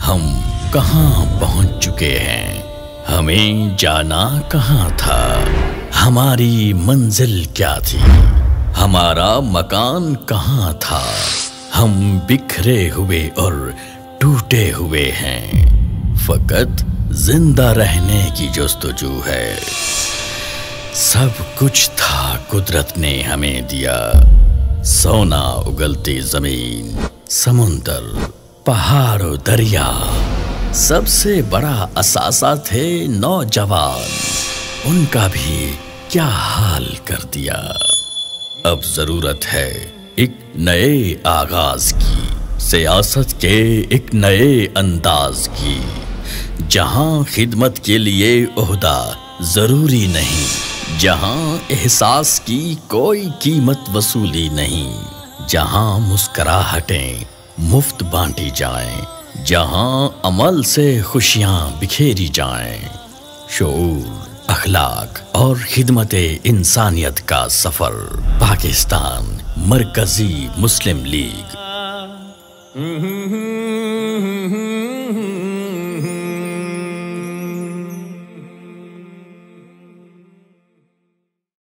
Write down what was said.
ہم کہاں پہنچ چکے ہیں، ہمیں جانا کہاں تھا، ہماری منزل کیا تھی، ہمارا مکان کہاں تھا۔ ہم بکھرے ہوئے اور ٹوٹے ہوئے ہیں، فقط زندہ رہنے کی جستجو ہے۔ سب کچھ تھا قدرت نے ہمیں دیا، سونا اگلتی زمین، سمندر، پہاڑ و دریا، سب سے بڑا اثاثہ تھے نوجوان، ان کا بھی کیا حال کر دیا۔ اب ضرورت ہے ایک نئے آغاز کی، سیاست کے ایک نئے انداز کی، جہاں خدمت کے لیے عہدہ ضروری نہیں، جہاں احساس کی کوئی قیمت وصولی نہیں، جہاں مسکراہٹیں مفت بانٹی جائیں، جہاں عمل سے خوشیاں بکھیری جائیں۔ شعور، اخلاق اور خدمت انسانیت کا سفر، پاکستان مرکزی مسلم لیگ۔